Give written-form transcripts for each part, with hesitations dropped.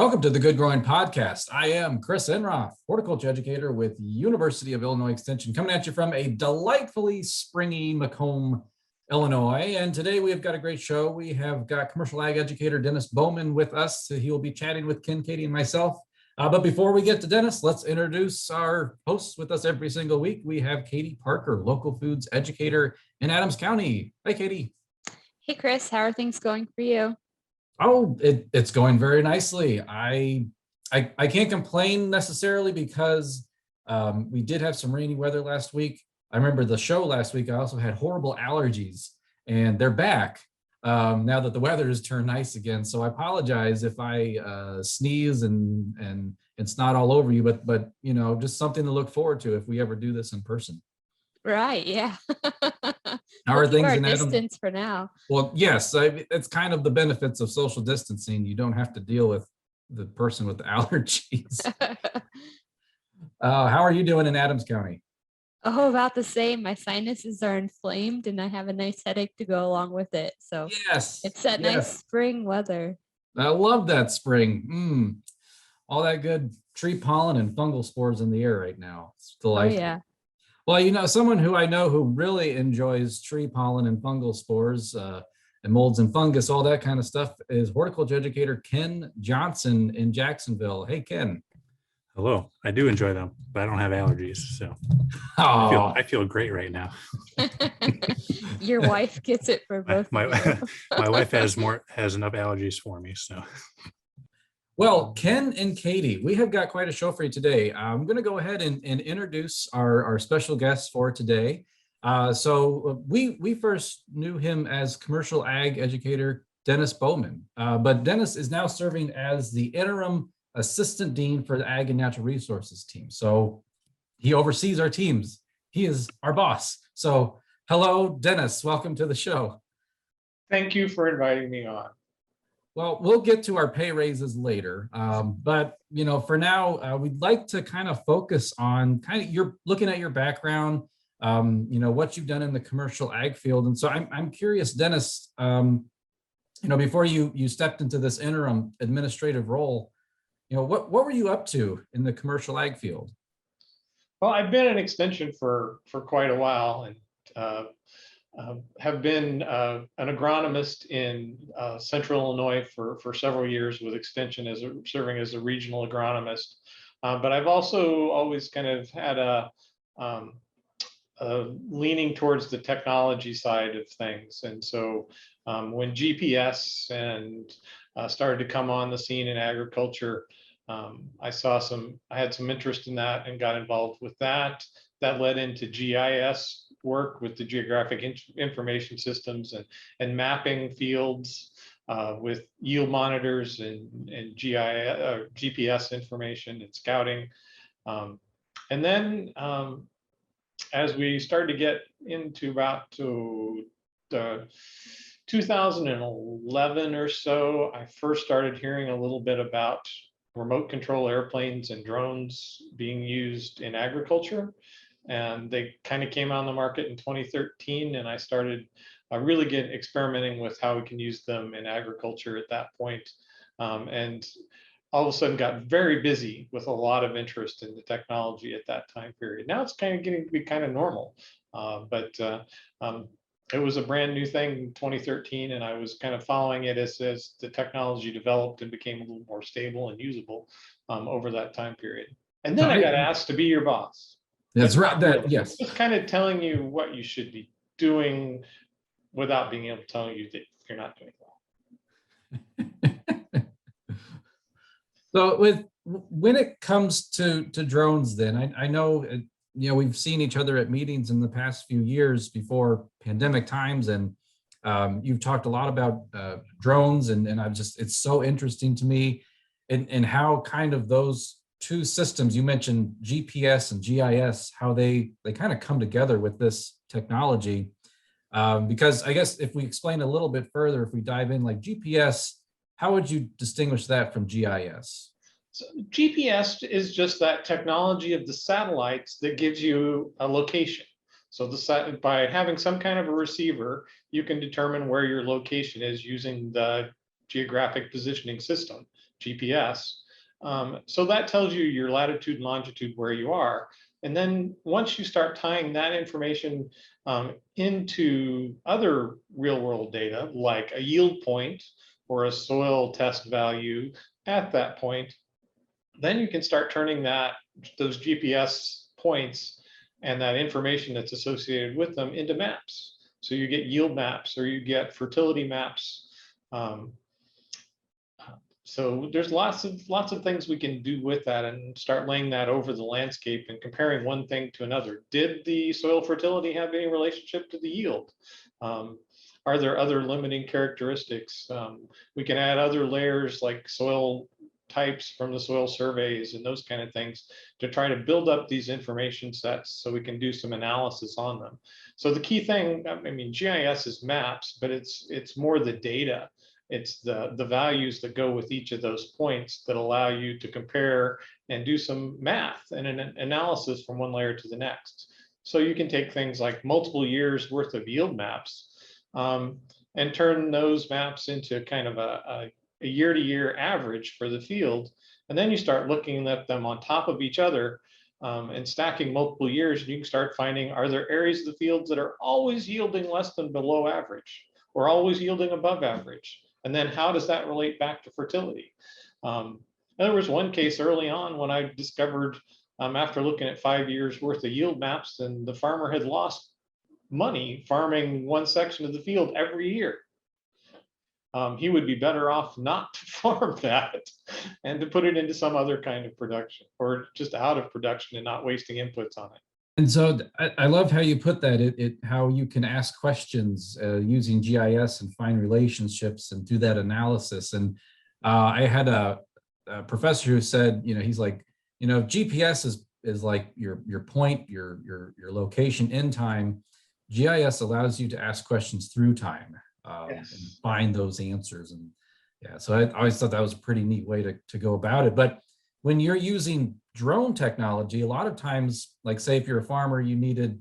Welcome to the Good Growing Podcast. I am Chris Enroth, horticulture educator with University of Illinois Extension, coming at you from a delightfully springy Macomb, Illinois. And today we have got a great show. We have got commercial ag educator Dennis Bowman with us. He will be chatting with Ken, Katie, and myself. But before we get to Dennis, let's introduce our hosts with us every single week. We have Katie Parker, local foods educator in Adams County. Hi, Katie. Hey, Chris. How are things going for you? Oh, it's going very nicely. I can't complain necessarily because we did have some rainy weather last week. I remember the show last week. I also had horrible allergies, and they're back now that the weather has turned nice again. So I apologize if I sneeze and snot all over you, but you know, just something to look forward to if we ever do this in person. Right. Yeah. How are things in distance Adams? for now? Well, yes, it's kind of the benefits of social distancing. You don't have to deal with the person with the allergies. How are you doing in Adams County? Oh, about the same. My sinuses are inflamed and I have a nice headache to go along with it. So Yes, it's that nice spring weather. I love that spring. All that good tree pollen and fungal spores in the air right now. It's delightful. Oh, yeah. Well, you know, someone who I know who really enjoys tree pollen and fungal spores and molds and fungus, all that kind of stuff, is horticulture educator Ken Johnson in Jacksonville. Hey, Ken. Hello. I do enjoy them, but I don't have allergies, so I feel great right now. Your wife gets it for both. My wife has enough allergies for me, so. Well, Ken and Katie, we have got quite a show for you today. I'm going to go ahead and introduce our special guests for today. So we first knew him as commercial ag educator Dennis Bowman, but Dennis is now serving as the interim assistant dean for the ag and natural resources team. So he oversees our teams. He is our boss. So hello, Dennis. Welcome to the show. Thank you for inviting me on. Well, we'll get to our pay raises later, but you know, for now, we'd like to kind of focus on you're looking at your background, you know, what you've done in the commercial ag field, and so I'm curious, Dennis, you know, before you stepped into this interim administrative role, you know, what were you up to in the commercial ag field? Well, I've been in extension for quite a while, and have been an agronomist in Central Illinois for several years with extension serving as a regional agronomist. But I've also always kind of had a leaning towards the technology side of things. And so when GPS and started to come on the scene in agriculture, I had some interest in that and got involved with that. That led into GIS work with the geographic information systems and mapping fields with yield monitors and GIS, GPS information and scouting. And then as we started to get into about 2011 or so, I first started hearing a little bit about remote control airplanes and drones being used in agriculture. And they kind of came on the market in 2013, and I started really experimenting with how we can use them in agriculture at that point. And all of a sudden got very busy with a lot of interest in the technology at that time period. Now it's kind of getting to be kind of normal, but it was a brand new thing in 2013, and I was kind of following it as the technology developed and became a little more stable and usable over that time period. And then I got asked to be your boss. That's right. Yes. Just kind of telling you what you should be doing without being able to tell you that you're not doing well. So when it comes to drones, then I know, you know, we've seen each other at meetings in the past few years before pandemic times, and you've talked a lot about drones, and it's so interesting to me and how kind of those two systems, you mentioned GPS and GIS, how they kind of come together with this technology. Because I guess if we explain a little bit further, if we dive in, like GPS, how would you distinguish that from GIS? So GPS is just that technology of the satellites that gives you a location. So by having some kind of a receiver, you can determine where your location is using the geographic positioning system. GPS. So that tells you your latitude and longitude where you are. And then once you start tying that information into other real world data, like a yield point or a soil test value at that point, then you can start turning those GPS points and that information that's associated with them into maps. So you get yield maps or you get fertility maps. So there's lots of things we can do with that and start laying that over the landscape and comparing one thing to another. Did the soil fertility have any relationship to the yield? Are there other limiting characteristics? We can add other layers like soil types from the soil surveys and those kind of things to try to build up these information sets so we can do some analysis on them. So the key thing, I mean, GIS is maps, but it's more the data. It's the values that go with each of those points that allow you to compare and do some math and an analysis from one layer to the next. So you can take things like multiple years worth of yield maps and turn those maps into kind of a year-to-year average for the field. And then you start looking at them on top of each other and stacking multiple years, and you can start finding, are there areas of the fields that are always yielding less than below average or always yielding above average? And then how does that relate back to fertility? There was one case early on when I discovered after looking at 5 years worth of yield maps, and the farmer had lost money farming one section of the field every year. He would be better off not to farm that and to put it into some other kind of production or just out of production and not wasting inputs on it. And so I love how you put that, how you can ask questions using GIS and find relationships and do that analysis. And I had a professor who said, he's like, GPS is like your point, your location in time. GIS allows you to ask questions through time and find those answers. And yeah, so I always thought that was a pretty neat way to go about it. But when you're using drone technology, a lot of times, like say if you're a farmer, you needed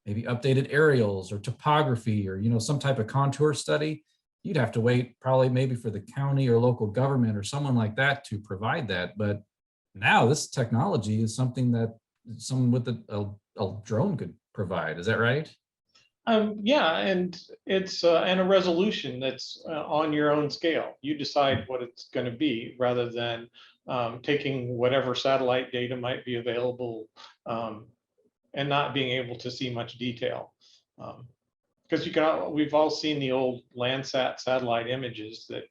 maybe updated aerials or topography or some type of contour study, you'd have to wait probably maybe for the county or local government or someone like that to provide that. But now this technology is something that someone with a drone could provide. Is that right? Yeah, and it's and a resolution that's on your own scale. You decide what it's going to be rather than taking whatever satellite data might be available and not being able to see much detail. Because we've all seen the old Landsat satellite images that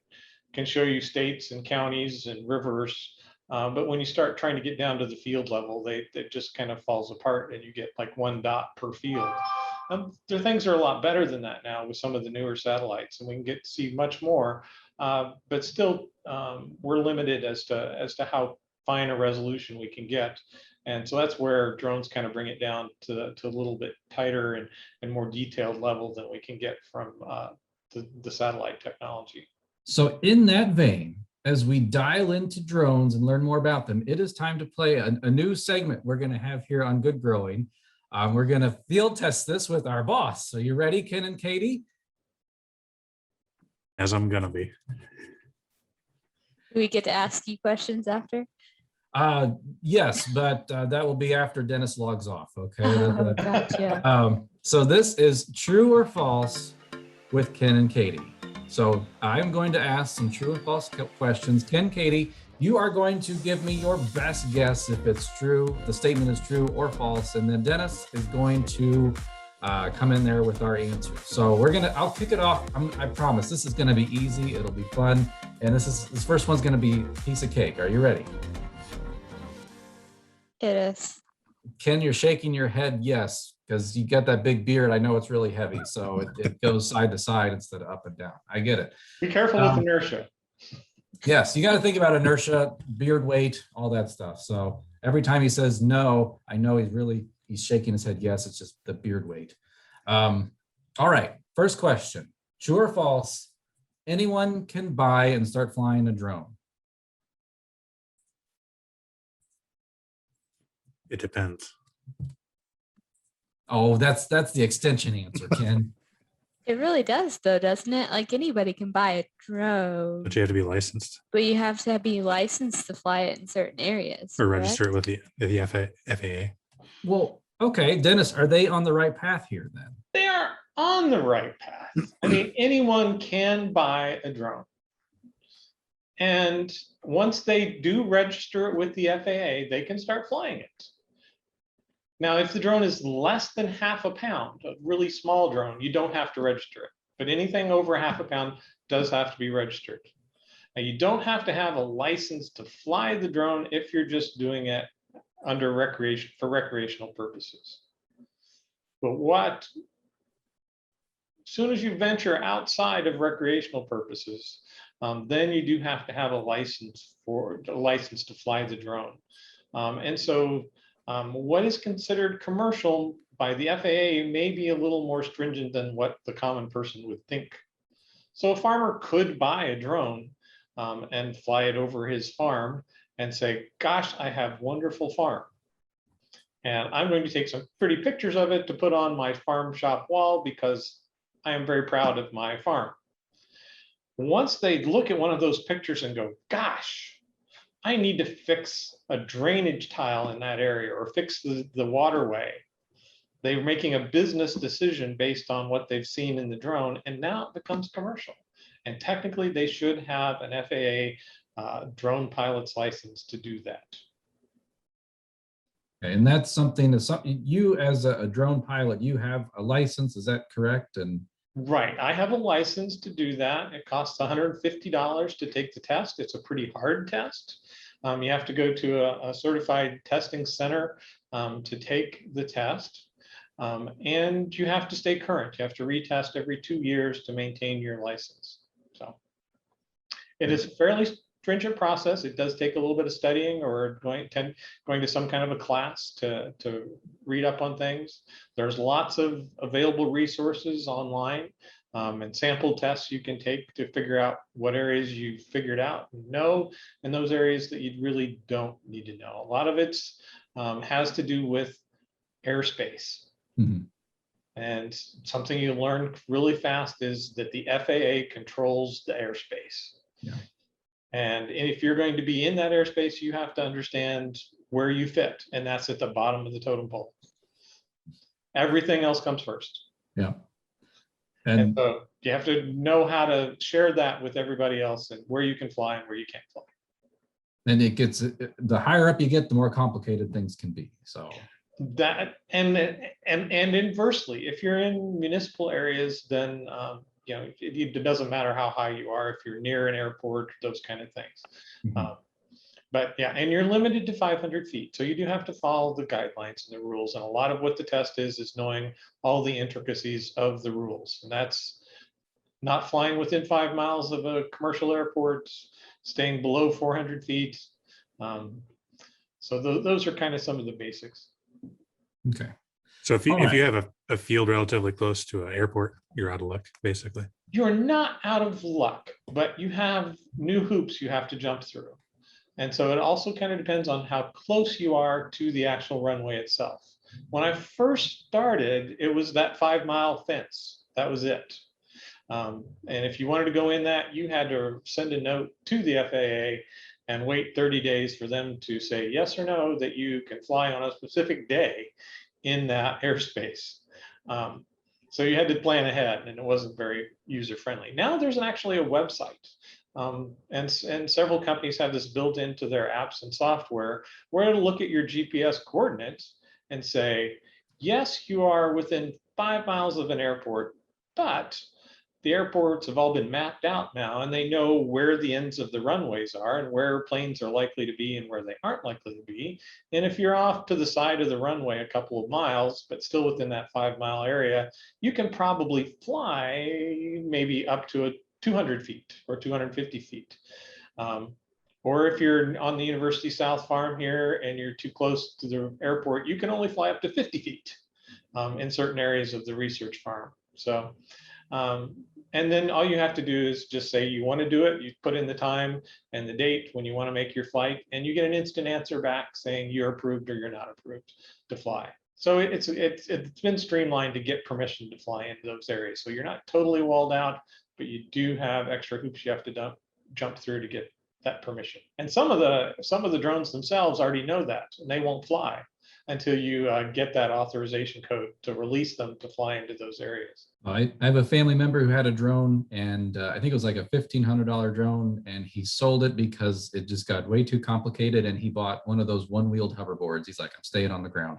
can show you states and counties and rivers. But when you start trying to get down to the field level, it just kind of falls apart and you get like one dot per field. There things are a lot better than that now with some of the newer satellites, and we can get to see much more. But still, we're limited as to how fine a resolution we can get. And so that's where drones kind of bring it down to a little bit tighter and more detailed level than we can get from the satellite technology. So in that vein, as we dial into drones and learn more about them, it is time to play a new segment we're going to have here on Good Growing. We're going to field test this with our boss. Are you ready, Ken and Katie? As I'm going to be. Do we get to ask you questions after? Yes, but that will be after Dennis logs off. Okay. Oh, gotcha. So this is true or false with Ken and Katie. So I'm going to ask some true and false questions. Ken, Katie, you are going to give me your best guess if it's true, the statement is true or false. And then Dennis is going to come in there with our answers. So I'll kick it off. I promise this is going to be easy. It'll be fun. And this first one's going to be a piece of cake. Are you ready? It is. Ken, you're shaking your head yes, because you got that big beard. I know it's really heavy, so it goes side to side instead of up and down. I get it. Be careful with inertia. Yes, you got to think about inertia, beard weight, all that stuff. So every time he says no, I know he's shaking his head yes, it's just the beard weight. All right, first question. True or false, anyone can buy and start flying a drone? It depends. Oh, that's the extension answer, Ken. It really does though, doesn't it? Like anybody can buy a drone, But you have to be licensed but you have to be licensed to fly it in certain areas. or correct? register it with the FAA. Well, okay, Dennis, are they on the right path here then? They are on the right path. I mean, anyone can buy a drone. And once they do register it with the FAA, they can start flying it. Now, if the drone is less than half a pound, a really small drone, you don't have to register it. But anything over half a pound does have to be registered. Now, you don't have to have a license to fly the drone if you're just doing it under recreational purposes. But as soon as you venture outside of recreational purposes, then you do have to have a license to fly the drone. And so what is considered commercial by the FAA may be a little more stringent than what the common person would think. So a farmer could buy a drone and fly it over his farm and say, gosh, I have wonderful farm. And I'm going to take some pretty pictures of it to put on my farm shop wall because I am very proud of my farm. Once they look at one of those pictures and go, gosh, I need to fix a drainage tile in that area or fix the waterway. They're making a business decision based on what they've seen in the drone, and now it becomes commercial. And technically, they should have an FAA drone pilot's license to do that. And that's something that you as a drone pilot, you have a license, is that correct? And right, I have a license to do that. It costs $150 to take the test. It's a pretty hard test. You have to go to a certified testing center to take the test. And you have to stay current. You have to retest every 2 years to maintain your license. So it is a fairly stringent process. It does take a little bit of studying or going to some kind of a class to read up on things. There's lots of available resources online and sample tests you can take to figure out what areas you figured out and know, and those areas that you really don't need to know. A lot of it has to do with airspace. mm-hmm. And something you learn really fast is that the FAA controls the airspace. Yeah. And if you're going to be in that airspace, you have to understand where you fit. And that's at the bottom of the totem pole. Everything else comes first. Yeah. And so you have to know how to share that with everybody else and where you can fly and where you can't fly. And it gets, the higher up you get, the more complicated things can be. So that and inversely, if you're in municipal areas, then you know, it doesn't matter how high you are if you're near an airport, those kind of things. mm-hmm. But yeah, and you're limited to 500 feet. So you do have to follow the guidelines and the rules. And a lot of what the test is knowing all the intricacies of the rules. And that's not flying within 5 miles of a commercial airport, staying below 400 feet. So those are kind of some of the basics. Okay. So if you have a field relatively close to an airport, you're out of luck, basically. You're not out of luck, but you have new hoops you have to jump through. And so it also kind of depends on how close you are to the actual runway itself. When I first started, it was that 5-mile fence. That was it. And if you wanted to go in that, you had to send a note to the FAA and wait 30 days for them to say yes or no that you can fly on a specific day in that airspace. So you had to plan ahead, and it wasn't very user-friendly. Now there's actually a website. And several companies have this built into their apps and software where it'll look at your GPS coordinates and say, yes, you are within 5 miles of an airport, but the airports have all been mapped out now, and they know where the ends of the runways are and where planes are likely to be and where they aren't likely to be. And if you're off to the side of the runway a couple of miles, but still within that 5-mile area, you can probably fly maybe up to 200 feet or 250 feet. Or if you're on the University South Farm here and you're too close to the airport, you can only fly up to 50 feet in certain areas of the research farm. So, and then all you have to do is just say you want to do it. You put in the time and the date when you want to make your flight, and you get an instant answer back saying you're approved or you're not approved to fly. So it's been streamlined to get permission to fly into those areas. So you're not totally walled out, but you do have extra hoops you have to jump through to get that permission. And some of the drones themselves already know that, and they won't fly until you get that authorization code to release them to fly into those areas. I have a family member who had a drone, and I think it was like a $1,500 drone, and he sold it because it just got way too complicated, and he bought one of those one-wheeled hoverboards. He's like, I'm staying on the ground.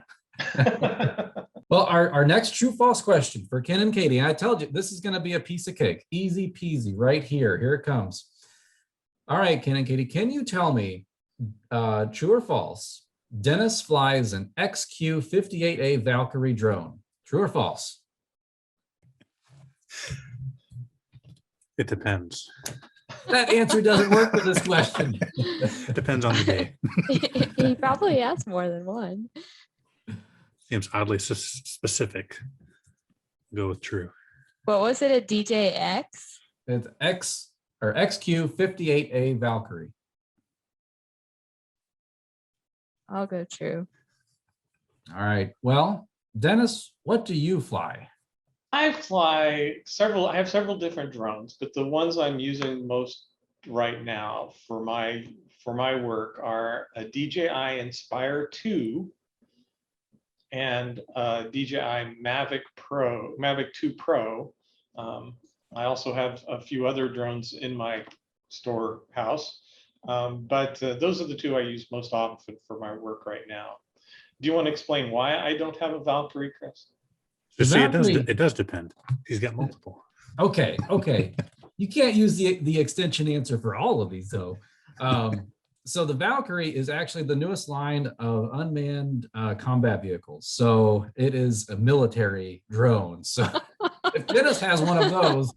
Well, our next true false question for Ken and Katie. I told you this is going to be a piece of cake. Easy peasy right here. Here it comes. All right, Ken and Katie, can you tell me true or false? Dennis flies an XQ-58A Valkyrie drone. True or false? It depends. That answer doesn't work for this question. It depends on the day. He probably has more than one. Seems oddly specific. Go with true. What was it? A DJX? It's XQ-58A Valkyrie. I'll go true. All right. Well, Dennis, what do you fly? I have several different drones, but the ones I'm using most right now for my work are a DJI Inspire 2 and a DJI Mavic 2 Pro. I also have a few other drones in my storehouse, but those are the two I use most often for my work right now. Do you want to explain why I don't have a Valkyrie, Chris? Just see, it does depend. He's got multiple. Okay. You can't use the extension answer for all of these, though. So the Valkyrie is actually the newest line of unmanned combat vehicles. So it is a military drone. So if Dennis has one of those,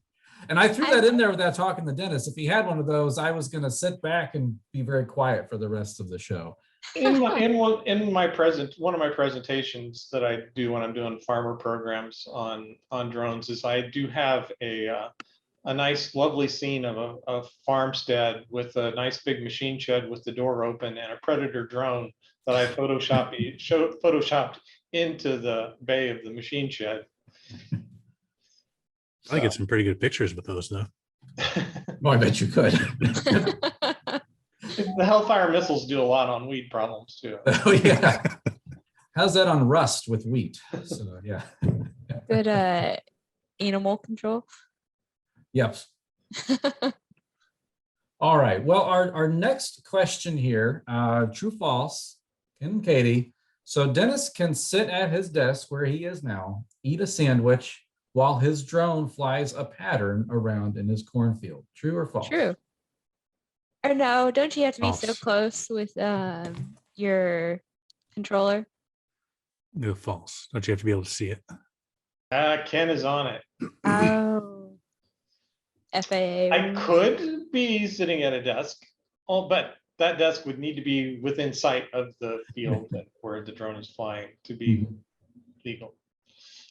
and I threw that in there without talking to Dennis, if he had one of those, I was going to sit back and be very quiet for the rest of the show. One of my presentations that I do when I'm doing farmer programs on drones is I do have a nice lovely scene of a farmstead with a nice big machine shed with the door open and a predator drone that I photoshopped into the bay of the machine shed. I get some pretty good pictures with those though. Well, I bet you could. The Hellfire missiles do a lot on weed problems too. Oh yeah. How's that on rust with wheat? So yeah. Good animal control. Yep. All right. Well, our next question here, true, false, Ken and Katie. So Dennis can sit at his desk where he is now, eat a sandwich while his drone flies a pattern around in his cornfield. True or false? True. Or no, don't you have to be so False. close with your controller? No, false. Don't you have to be able to see it? Ken is on it. Oh. FAA. I could be sitting at a desk, but that desk would need to be within sight of the field where the drone is flying to be legal.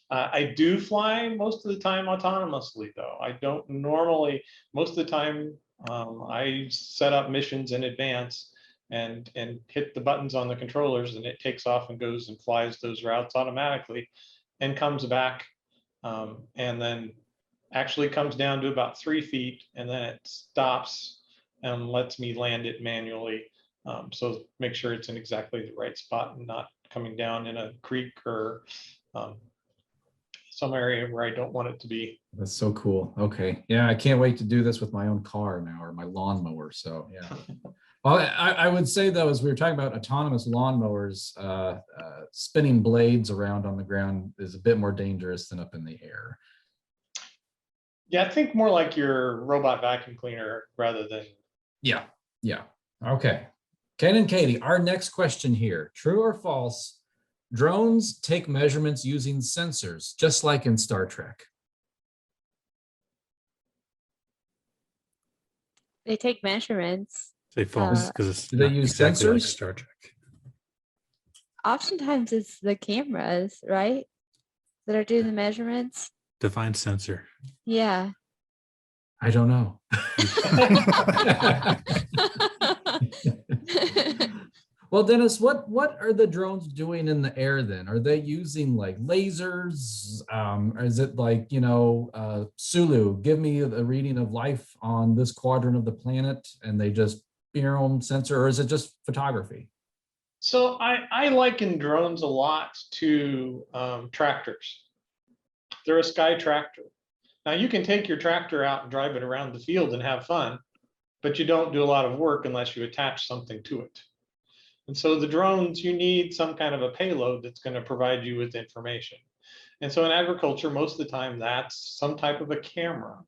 I do fly most of the time autonomously, though. I don't normally. Most of the time, I set up missions in advance and hit the buttons on the controllers, and it takes off and goes and flies those routes automatically, and comes back, and then actually comes down to about 3 feet, and then it stops and lets me land it manually. So make sure it's in exactly the right spot and not coming down in a creek or some area where I don't want it to be. That's so cool. Okay. Yeah, I can't wait to do this with my own car now or my lawnmower. So yeah. Well, I would say though, as we were talking about autonomous lawnmowers, spinning blades around on the ground is a bit more dangerous than up in the air. Yeah, I think more like your robot vacuum cleaner rather than. Yeah. Okay. Ken and Katie, our next question here, true or false? Drones take measurements using sensors, just like in Star Trek. They take measurements. Say false because it's do they not use exactly like sensors? Star Trek. Oftentimes it's the cameras, right? That are doing the measurements. Define sensor. Yeah. I don't know. Well, Dennis, what are the drones doing in the air then? Are they using like lasers? Or is it like, Sulu, give me a reading of life on this quadrant of the planet, and they just sensor, or is it just photography? So I liken drones a lot to tractors. They're a sky tractor. Now you can take your tractor out and drive it around the field and have fun, but you don't do a lot of work unless you attach something to it. And so the drones, you need some kind of a payload that's going to provide you with information. And so in agriculture, most of the time, that's some type of a camera.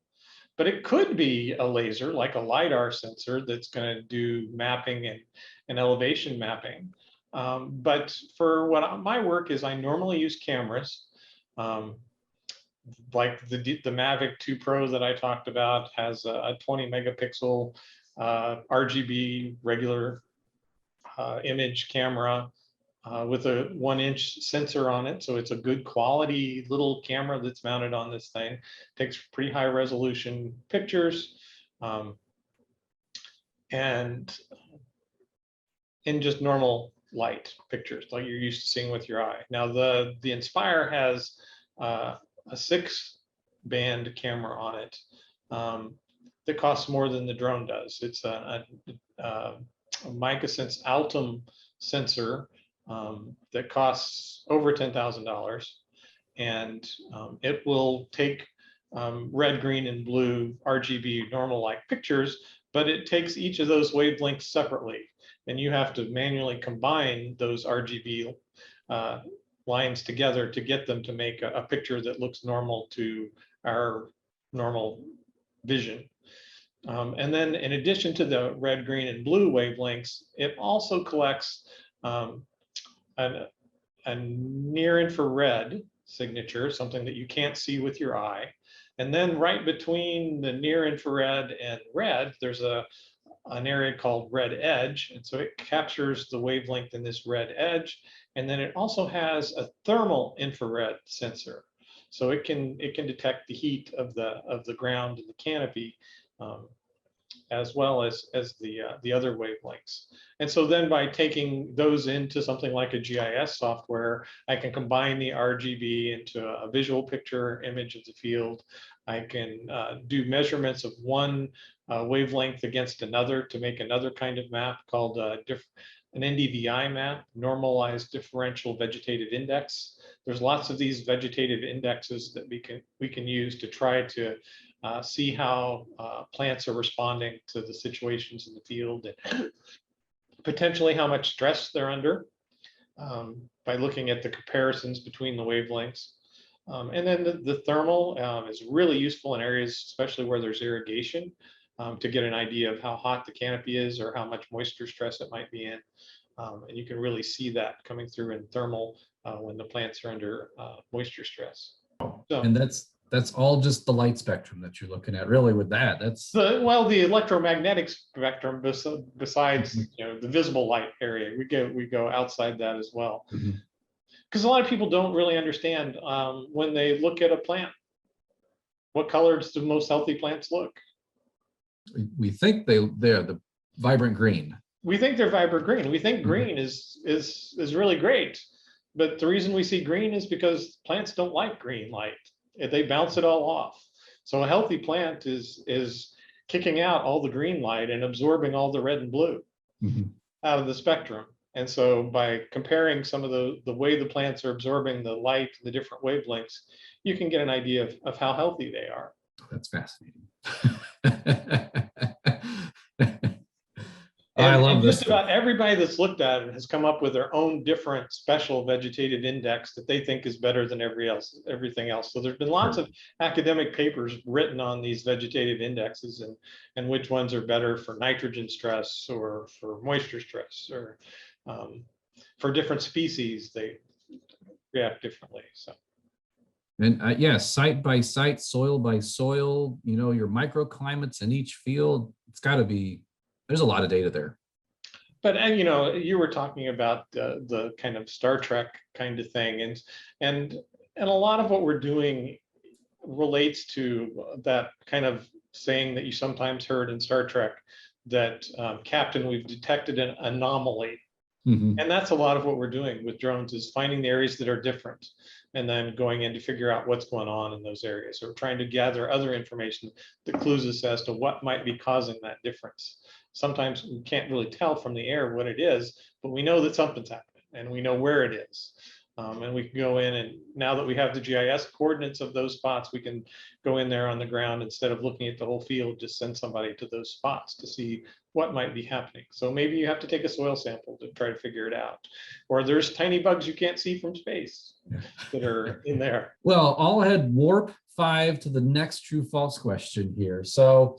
But it could be a laser, like a LiDAR sensor, that's going to do mapping and elevation mapping. But for what my work is, I normally use cameras. Like the Mavic 2 Pro that I talked about has a 20 megapixel RGB regular image camera with a 1-inch sensor on it. So it's a good quality little camera that's mounted on this thing. Takes pretty high resolution pictures. And in just normal light pictures like you're used to seeing with your eye. Now the Inspire has a 6-band camera on it that costs more than the drone does. It's a MicaSense Altum sensor that costs over $10,000, and it will take red, green, and blue RGB normal light pictures, but it takes each of those wavelengths separately, and you have to manually combine those RGB lines together to get them to make a picture that looks normal to our normal vision. And then in addition to the red, green, and blue wavelengths, it also collects a near infrared signature, something that you can't see with your eye. And then right between the near infrared and red, there's an area called red edge. And so it captures the wavelength in this red edge. And then it also has a thermal infrared sensor. So it can detect the heat of the ground and the canopy, as well as the other wavelengths. And so then by taking those into something like a GIS software, I can combine the RGB into a visual picture image of the field. I can do measurements of one wavelength against another to make another kind of map called an NDVI map, Normalized Differential Vegetative Index. There's lots of these vegetative indexes that we can use to try to see how plants are responding to the situations in the field, and potentially how much stress they're under by looking at the comparisons between the wavelengths. And then the thermal is really useful in areas, especially where there's irrigation, to get an idea of how hot the canopy is or how much moisture stress it might be in. And you can really see that coming through in thermal when the plants are under moisture stress. So, and that's all just the light spectrum that you're looking at, really, with that. That's the electromagnetic spectrum besides the visible light area. We go outside that as well. Because a lot of people don't really understand when they look at a plant, what colors do most healthy plants look? We think they're the vibrant green. We think they're vibrant green. We think green is really great, but the reason we see green is because plants don't like green light. They bounce it all off. So a healthy plant is kicking out all the green light and absorbing all the red and blue out of the spectrum. And so by comparing some of the way the plants are absorbing the light, the different wavelengths, you can get an idea of how healthy they are. That's fascinating. I love this. Just about everybody that's looked at it has come up with their own different special vegetative index that they think is better than everything else. So there's been lots of academic papers written on these vegetative indexes and which ones are better for nitrogen stress or for moisture stress, or for different species, they react differently. So. And yes, site by site, soil by soil, your microclimates in each field, it's got to be, there's a lot of data there. But, you were talking about the kind of Star Trek kind of thing, and a lot of what we're doing relates to that kind of saying that you sometimes heard in Star Trek, that Captain, we've detected an anomaly. Mhm. And that's a lot of what we're doing with drones, is finding the areas that are different and then going in to figure out what's going on in those areas, or trying to gather other information that clues us as to what might be causing that difference. Sometimes we can't really tell from the air what it is, but we know that something's happening and we know where it is. And we can go in, and now that we have the GIS coordinates of those spots, we can go in there on the ground instead of looking at the whole field, just send somebody to those spots to see what might be happening. So maybe you have to take a soil sample to try to figure it out. Or there's tiny bugs you can't see from space that are in there. Well, I'll head warp 5 to the next true false question here. So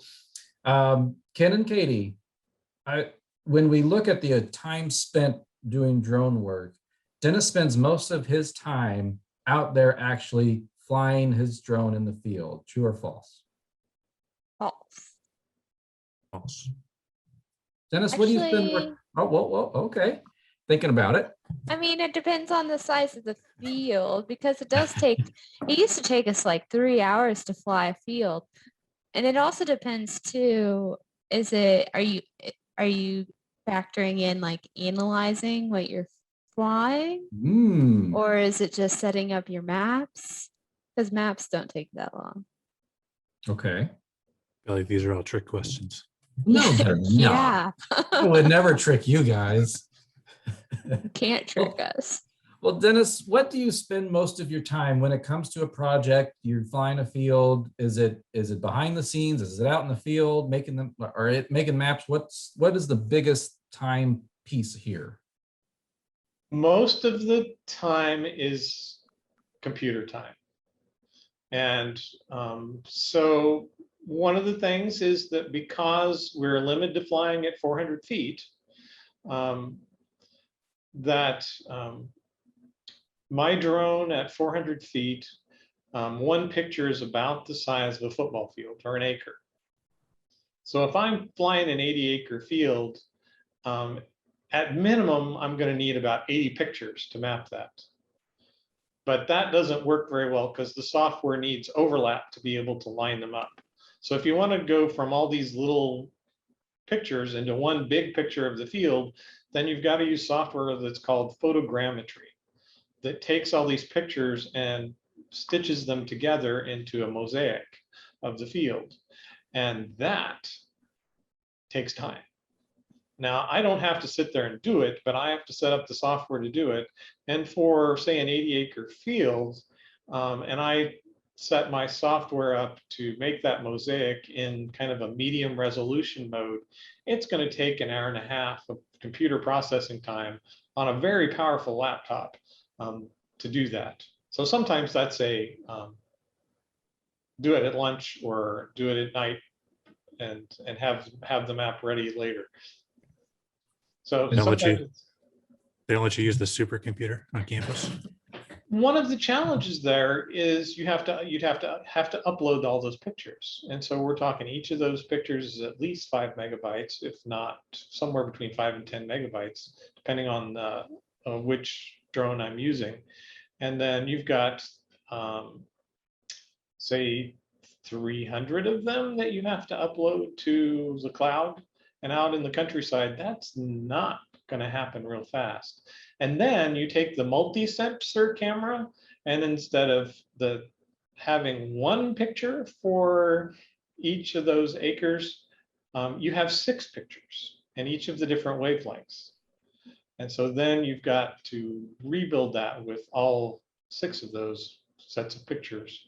Ken and Katie, when we look at the time spent doing drone work, Dennis spends most of his time out there actually flying his drone in the field. True or false? False. False. Dennis, what do you spend? Actually, Oh, whoa, okay. Thinking about it. I mean, it depends on the size of the field, because it does take, it used to take us like 3 hours to fly a field. And it also depends too, are you factoring in like analyzing what you're flying, or is it just setting up your maps? Because maps don't take that long. Okay. I feel like these are all trick questions. No, they're not. Yeah, I would never trick you guys. you can't trick us. Well, Dennis, what do you spend most of your time when it comes to a project? You're flying a field. Is it behind the scenes? Is it out in the field making them, or making maps? What is the biggest time piece here? Most of the time is computer time. And so one of the things is that because we're limited to flying at 400 feet, my drone at 400 feet, one picture is about the size of a football field, or an acre. So if I'm flying an 80-acre field, at minimum, I'm going to need about 80 pictures to map that. But that doesn't work very well because the software needs overlap to be able to line them up. So if you want to go from all these little pictures into one big picture of the field, then you've got to use software that's called photogrammetry, that takes all these pictures and stitches them together into a mosaic of the field. And that takes time. Now, I don't have to sit there and do it, but I have to set up the software to do it. And for, say, an 80-acre field, and I set my software up to make that mosaic in kind of a medium resolution mode, it's going to take an hour and a half of computer processing time on a very powerful laptop to do that. So sometimes that's a do it at lunch or do it at night and have the map ready later. So They don't let you use the supercomputer on campus. One of the challenges there is you'd have to upload all those pictures. And so we're talking each of those pictures is at least 5 megabytes, if not somewhere between 5 and 10 megabytes, depending on which drone I'm using. And then you've got, say, 300 of them that you have to upload to the cloud. And out in the countryside, that's not going to happen real fast. And then you take the multi-sensor camera, and instead of having one picture for each of those acres, you have 6 pictures and each of the different wavelengths. And so then you've got to rebuild that with all 6 of those sets of pictures.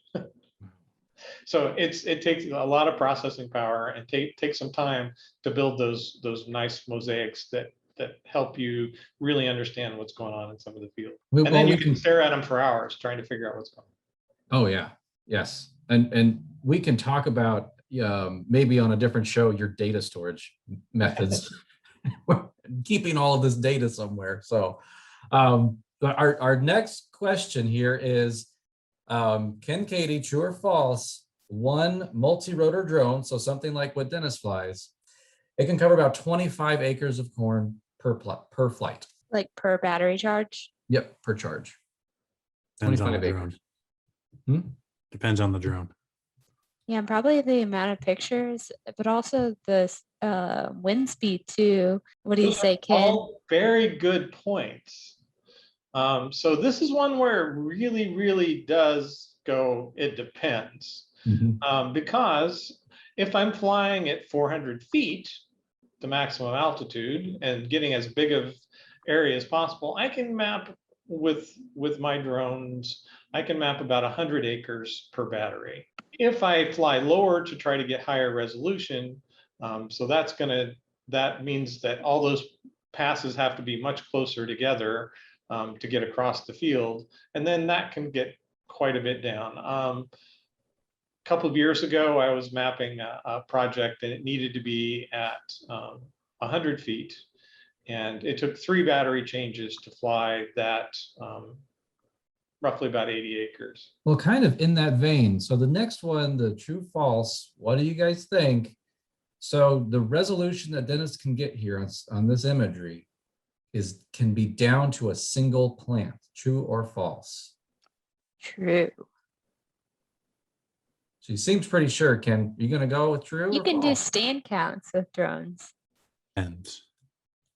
So it takes a lot of processing power and takes some time to build those nice mosaics that help you really understand what's going on in some of the field. And then you can stare at them for hours trying to figure out what's going on. Oh yeah, yes, and we can talk about maybe on a different show your data storage methods, keeping all of this data somewhere. So our next question here is. Ken, Katie, true or false, one multi-rotor drone, so something like what Dennis flies, it can cover about 25 acres of corn per flight. Like per battery charge? Yep, per charge. Depends 25 on the acres. drone. Depends on the drone. Yeah, and probably the amount of pictures, but also the wind speed too. What do you Those are say, Ken? all very good points. So this is one where it really, really does go, it depends. Because if I'm flying at 400 feet, the maximum altitude, and getting as big of area as possible, I can map with my drones, I can map about 100 acres per battery. If I fly lower to try to get higher resolution, so that means that all those passes have to be much closer together to get across the field, and then that can get quite a bit down. A couple of years ago, I was mapping a project, and it needed to be at 100 feet, and it took 3 battery changes to fly that roughly about 80 acres. Well, kind of in that vein. So the next one, the true false, what do you guys think? So the resolution that Dennis can get here on this imagery can be down to a single plant, true or false? True. She seems pretty sure. Ken, are you going to go with true? You or can do false? stand counts with drones. Depends.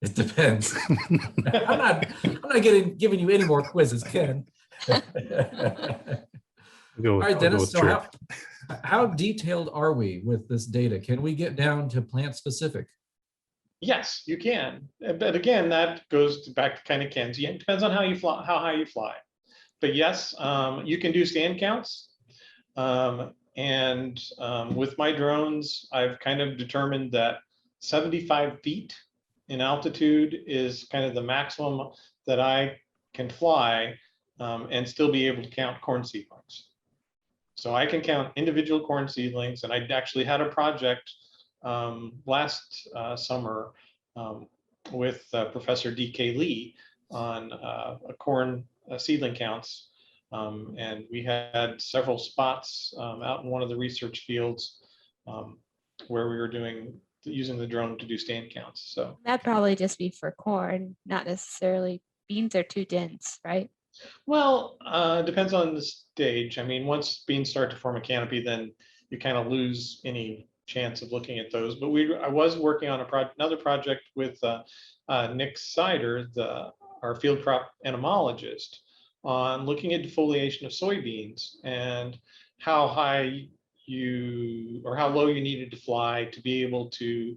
It depends. I'm not giving you any more quizzes, Ken. I'll go All with, right, I'll go Dennis. with So true. how detailed are we with this data? Can we get down to plant specific? Yes, you can. But again, that goes back to kind of Ken's. It depends on how you fly, how high you fly. But yes, you can do stand counts. With my drones, I've kind of determined that 75 feet in altitude is kind of the maximum that I can fly and still be able to count corn seedlings. So I can count individual corn seedlings, and I actually had a project last summer with Professor D.K. Lee on corn seedling counts. And we had several spots out in one of the research fields where we were using the drone to do stand counts. So That'd probably just be for corn, not necessarily beans are too dense, right? well, depends on the stage. I mean, once beans start to form a canopy, then you kind of lose any chance of looking at those. But I was working on another project with Nick Sider, our field crop entomologist, on looking at defoliation of soybeans and how high or how low you needed to fly to be able to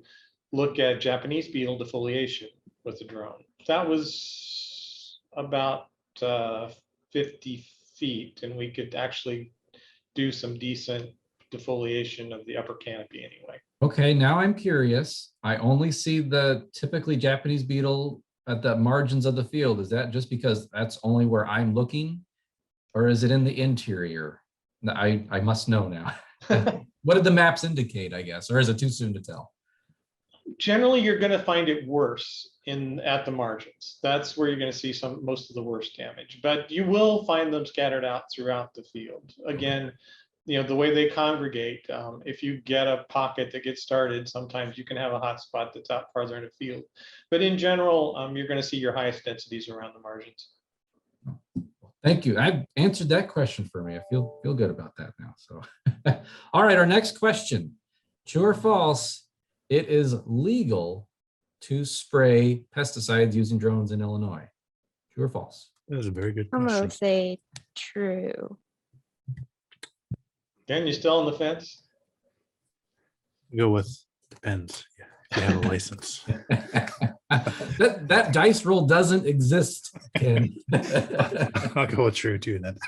look at Japanese beetle defoliation with the drone. That was about 50 feet, and we could actually do some decent defoliation of the upper canopy anyway. Okay, now I'm curious. I only see the typically Japanese beetle at the margins of the field. Is that just because that's only where I'm looking, or is it in the interior? I must know now. What did the maps indicate, I guess, or is it too soon to tell? Generally, you're going to find it worse at the margins. That's where you're going to see most of the worst damage, but you will find them scattered out throughout the field. Again, the way they congregate, if you get a pocket that gets started, sometimes you can have a hot spot that's out farther in the field. But in general, you're going to see your highest densities around the margins. Thank you. I've answered that question for me. I feel good about that now. So, all right, our next question: true or false? It is legal to spray pesticides using drones in Illinois. True or false? That was a very good I'm question. gonna say true. Again, you still on the fence? Go with depends. Yeah, if you have a license. that dice roll doesn't exist, Ken. I'll go with true too then.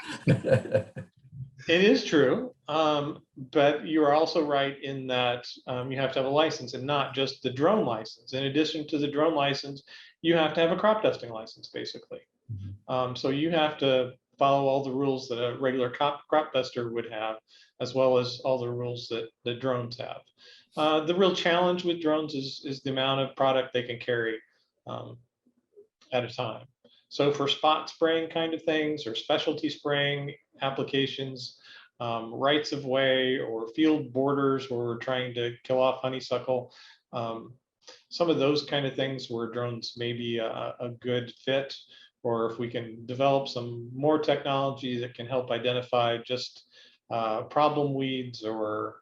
It is true, but you are also right in that you have to have a license and not just the drone license. In addition to the drone license, you have to have a crop dusting license, basically. So you have to follow all the rules that a regular crop duster would have, as well as all the rules that the drones have. The real challenge with drones is the amount of product they can carry at a time. So for spot spraying kind of things or specialty spraying applications, rights of way or field borders where we're trying to kill off honeysuckle, some of those kind of things where drones may be a good fit, or if we can develop some more technology that can help identify just problem weeds or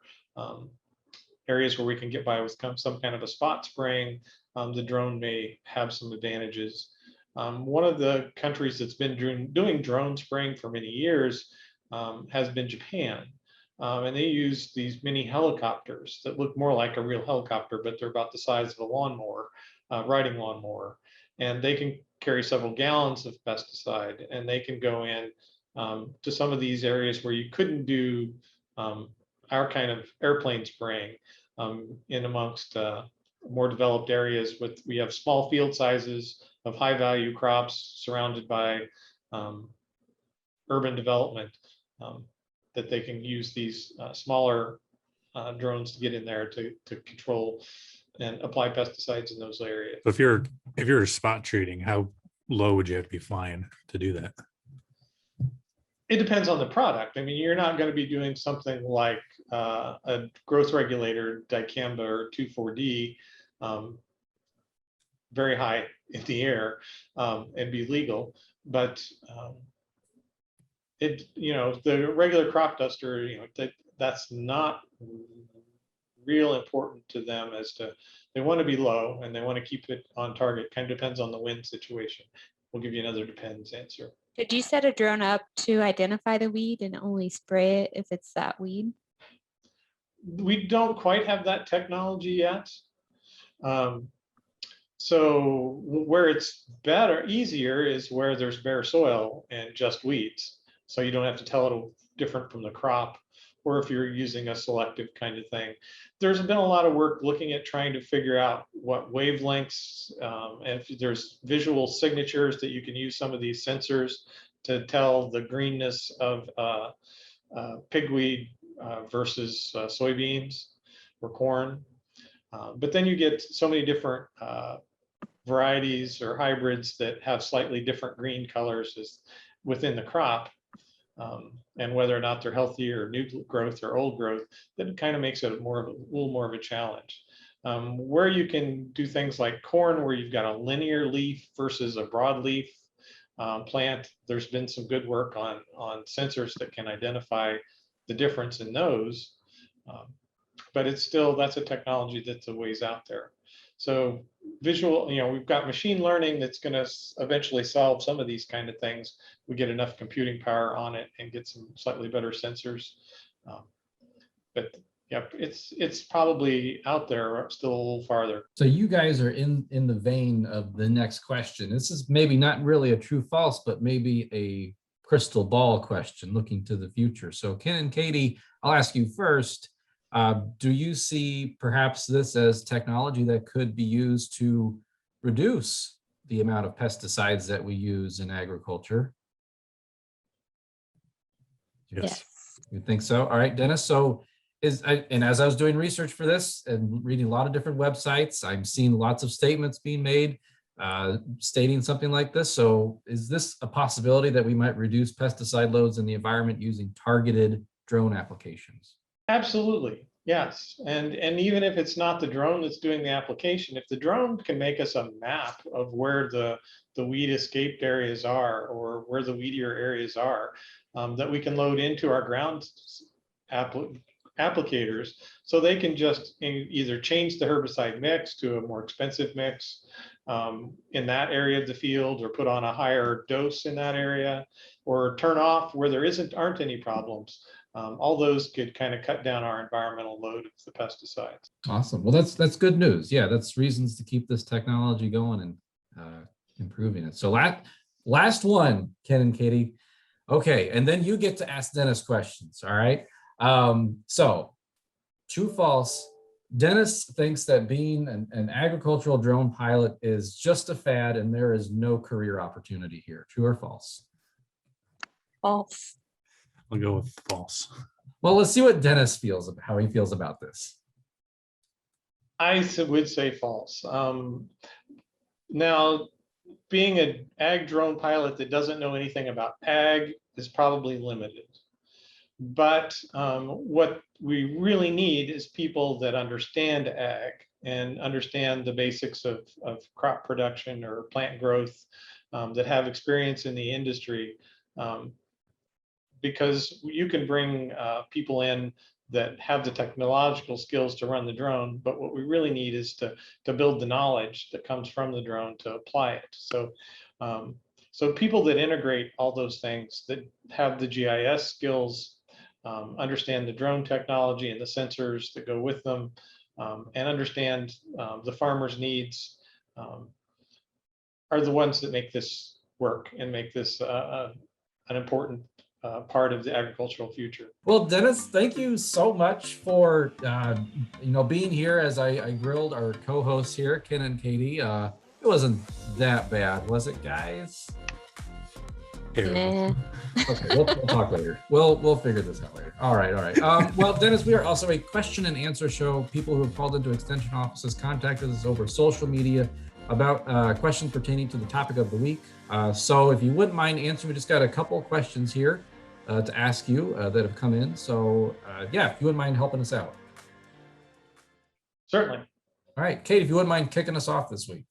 areas where we can get by with some kind of a spot spraying, the drone may have some advantages. One of the countries that's been doing drone spraying for many years has been Japan. And they use these mini helicopters that look more like a real helicopter, but they're about the size of a lawnmower, riding lawnmower. And they can carry several gallons of pesticide, and they can go in to some of these areas where you couldn't do our kind of airplane spraying in amongst more developed areas. We have small field sizes of high value crops surrounded by urban development, that they can use these smaller drones to get in there to control and apply pesticides in those areas. So if you're spot treating, how low would you have to be flying to do that? It depends on the product. I mean, you're not going to be doing something like a growth regulator, dicamba or 2,4-D, very high in the air, and be legal. But the regular crop duster, that's not real important to them. As to, they want to be low and they want to keep it on target. Kind of depends on the wind situation. We'll give you another depends answer. Could you set a drone up to identify the weed and only spray it if it's that weed? We don't quite have that technology yet. So where it's better, easier is where there's bare soil and just weeds. So you don't have to tell it different from the crop, or if you're using a selective kind of thing. There's been a lot of work looking at trying to figure out what wavelengths, and if there's visual signatures that you can use some of these sensors to tell the greenness of pigweed versus soybeans or corn. But then you get so many different varieties or hybrids that have slightly different green colors as within the crop. And whether or not they're healthy or new growth or old growth, that kind of makes it a little more of a challenge. Where you can do things like corn, where you've got a linear leaf versus a broadleaf plant, there's been some good work on sensors that can identify the difference in those. But it's still, that's a technology that's a ways out there. So visual, we've got machine learning that's going to eventually solve some of these kind of things. We get enough computing power on it and get some slightly better sensors. But yeah, it's probably out there still a little farther. So you guys are in the vein of the next question. This is maybe not really a true false, but maybe a crystal ball question looking to the future. So Ken and Katie, I'll ask you first. Do you see perhaps this as technology that could be used to reduce the amount of pesticides that we use in agriculture? Yes. You think so? All right, Dennis. So and as I was doing research for this and reading a lot of different websites, I'm seeing lots of statements being made stating something like this. So is this a possibility that we might reduce pesticide loads in the environment using targeted drone applications? Absolutely, yes. And even if it's not the drone that's doing the application, if the drone can make us a map of where the weed escaped areas are, or where the weedier areas are, that we can load into our ground applicators, so they can just either change the herbicide mix to a more expensive mix in that area of the field, or put on a higher dose in that area, or turn off where there aren't any problems. All those could kind of cut down our environmental load of the pesticides. Awesome. Well, that's good news. Yeah, that's reasons to keep this technology going and improving it. So last one, Ken and Katie. Okay, and then you get to ask Dennis questions. All right. So true, false. Dennis thinks that being an agricultural drone pilot is just a fad and there is no career opportunity here. True or false? False. I'll go with false. Well, let's see what Dennis feels about how he feels about this. I would say false. Now, being an ag drone pilot that doesn't know anything about ag is probably limited. But what we really need is people that understand ag and understand the basics of crop production or plant growth, that have experience in the industry. Because you can bring people in that have the technological skills to run the drone, but what we really need is to build the knowledge that comes from the drone to apply it. So, so people that integrate all those things, that have the GIS skills, understand the drone technology and the sensors that go with them, and understand the farmer's needs, are the ones that make this work and make this an important part of the agricultural future. Well, Dennis, thank you so much for being here as I grilled our co-hosts here, Ken and Katie. It wasn't that bad, was it, guys? Nah. Okay, we'll talk later. We'll figure this out later. All right. Well, Dennis, we are also a question and answer show. People who have called into extension offices contacted us over social media about questions pertaining to the topic of the week. So if you wouldn't mind answering, we just got a couple questions here to ask you that have come in. So yeah, if you wouldn't mind helping us out. Certainly. All right, Kate, if you wouldn't mind kicking us off this week.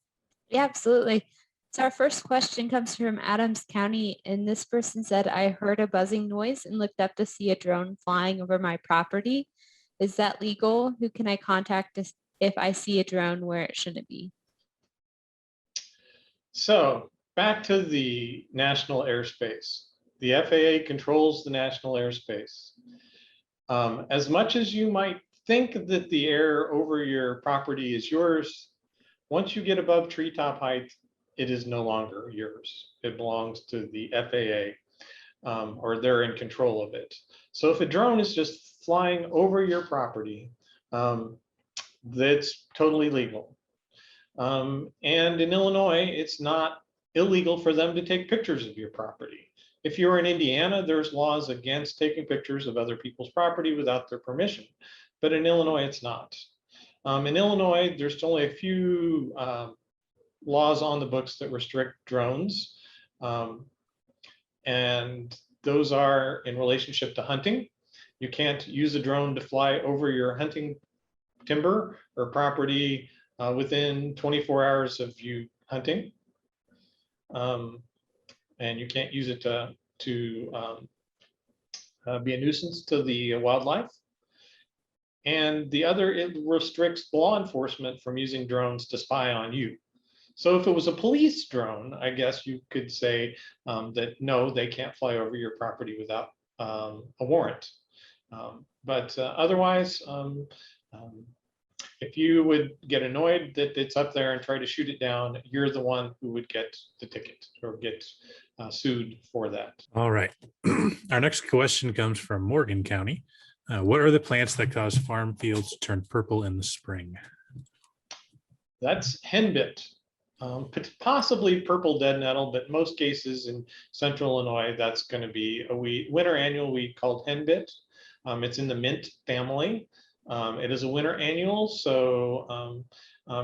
Yeah, absolutely. So our first question comes from Adams County, and this person said, I heard a buzzing noise and looked up to see a drone flying over my property. Is that legal? Who can I contact if I see a drone where it shouldn't be? So back to the national airspace. The FAA controls the national airspace. As much as you might think that the air over your property is yours, once you get above treetop height, it is no longer yours. It belongs to the FAA, or they're in control of it. So if a drone is just flying over your property, that's totally legal. And in Illinois, it's not illegal for them to take pictures of your property. If you're in Indiana, there's laws against taking pictures of other people's property without their permission. But in Illinois, it's not. In Illinois, there's only a few laws on the books that restrict drones. And those are in relationship to hunting. You can't use a drone to fly over your hunting timber or property within 24 hours of you hunting. And you can't use it to be a nuisance to the wildlife. And the other, it restricts law enforcement from using drones to spy on you. So if it was a police drone, I guess you could say that no, they can't fly over your property without a warrant. But otherwise, if you would get annoyed that it's up there and try to shoot it down, you're the one who would get the ticket or get sued for that. All right. Our next question comes from Morgan County. What are the plants that cause farm fields to turn purple in the spring? That's henbit. Possibly purple dead nettle, but most cases in central Illinois, that's going to be a weed, winter annual weed called henbit. It's in the mint family. It is a winter annual, so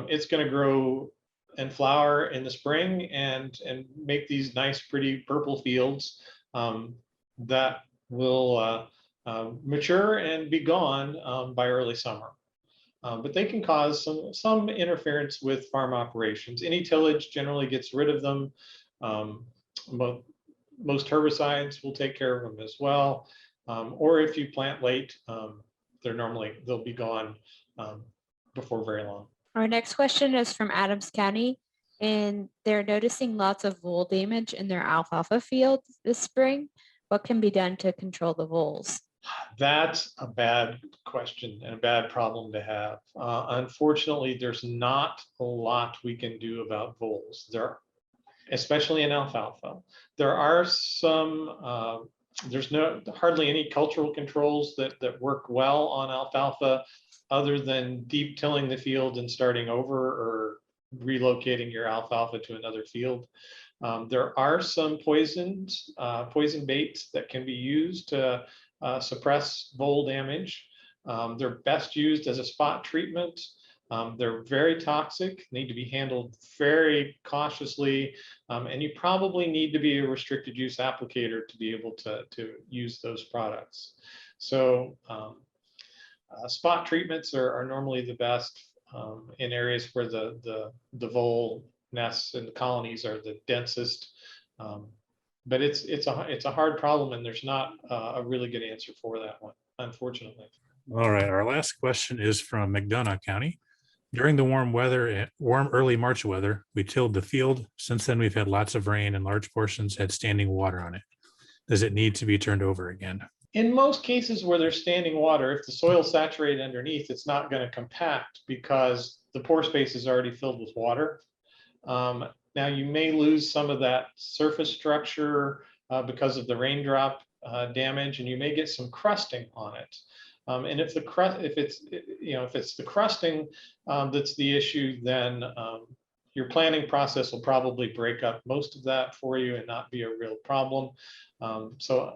it's going to grow and flower in the spring and make these nice, pretty purple fields that will mature and be gone by early summer. But they can cause some interference with farm operations. Any tillage generally gets rid of them. But most herbicides will take care of them as well. Or if you plant late, they'll be gone before very long. Our next question is from Adams County, and they're noticing lots of vole damage in their alfalfa fields this spring. What can be done to control the voles? That's a bad question and a bad problem to have. Unfortunately, there's not a lot we can do about voles. Especially in alfalfa. There are some, there's hardly any cultural controls that work well on alfalfa other than deep tilling the field and starting over or relocating your alfalfa to another field. There are some poison baits that can be used to suppress vole damage. They're best used as a spot treatment. They're very toxic, need to be handled very cautiously, and you probably need to be a restricted use applicator to be able to use those products. So spot treatments are normally the best in areas where the vole nests and the colonies are the densest. But it's a hard problem, and there's not a really good answer for that one, unfortunately. All right, our last question is from McDonough County. During the warm early March weather, we tilled the field. Since then, we've had lots of rain and large portions had standing water on it. Does it need to be turned over again? In most cases where there's standing water, if the soil's saturated underneath, it's not going to compact because the pore space is already filled with water. Now you may lose some of that surface structure because of the raindrop damage, and you may get some crusting on it. And if it's the crusting that's the issue, then your planning process will probably break up most of that for you and not be a real problem. So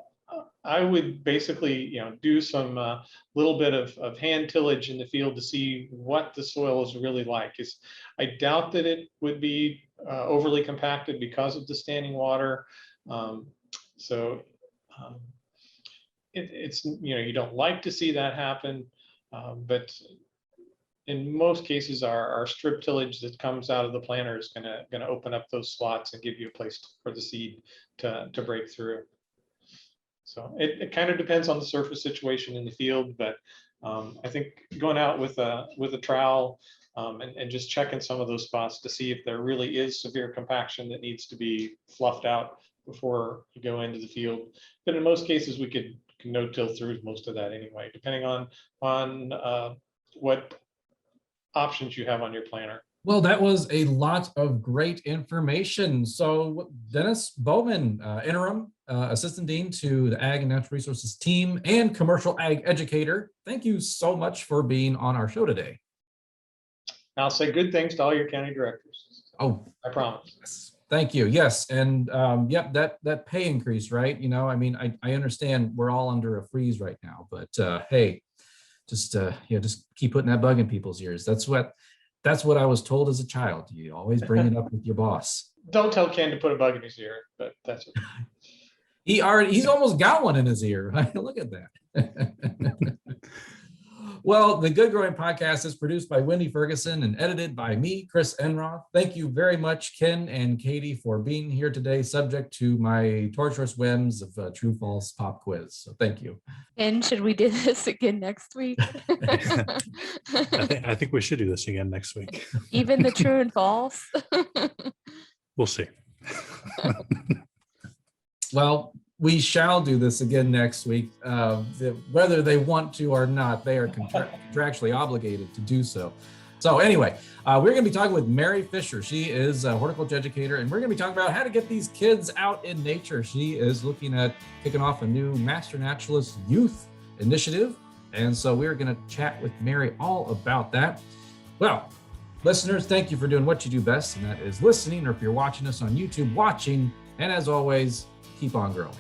I would basically, do some little bit of hand tillage in the field to see what the soil is really like. I doubt that it would be overly compacted because of the standing water. It's you don't like to see that happen, but in most cases, our strip tillage that comes out of the planter is gonna open up those slots and give you a place for the seed to break through. So it kind of depends on the surface situation in the field, but I think going out with a trowel and just checking some of those spots to see if there really is severe compaction that needs to be fluffed out before you go into the field. But in most cases, we can no-till through most of that anyway, depending on what options you have on your planner. Well, that was a lot of great information. So Dennis Bowman, interim assistant dean to the Ag and Natural Resources team and commercial ag educator, thank you so much for being on our show today. I'll say good things to all your county directors. Oh, I promise. yes. Thank you. Yes. And yep, that pay increase, right? I mean, I understand we're all under a freeze right now, but hey, just keep putting that bug in people's ears. That's what I was told as a child. You always bring it up with your boss. Don't tell Ken to put a bug in his ear, but that's it. He's almost got one in his ear. Look at that. Well, the Good Growing Podcast is produced by Wendy Ferguson and edited by me, Chris Enroth. Thank you very much, Ken and Katie, for being here today, subject to my torturous whims of true false pop quiz. So thank you. And should we do this again next week? I think we should do this again next week. Even the true and false? We'll see. Well, we shall do this again next week. Whether they want to or not, they are contractually obligated to do so. So anyway, we're going to be talking with Mary Fisher. She is a horticulture educator, and we're going to be talking about how to get these kids out in nature. She is looking at kicking off a new Master Naturalist Youth Initiative. And so we're going to chat with Mary all about that. Well, listeners, thank you for doing what you do best, and that is listening, or if you're watching us on YouTube, watching. And as always, keep on growing.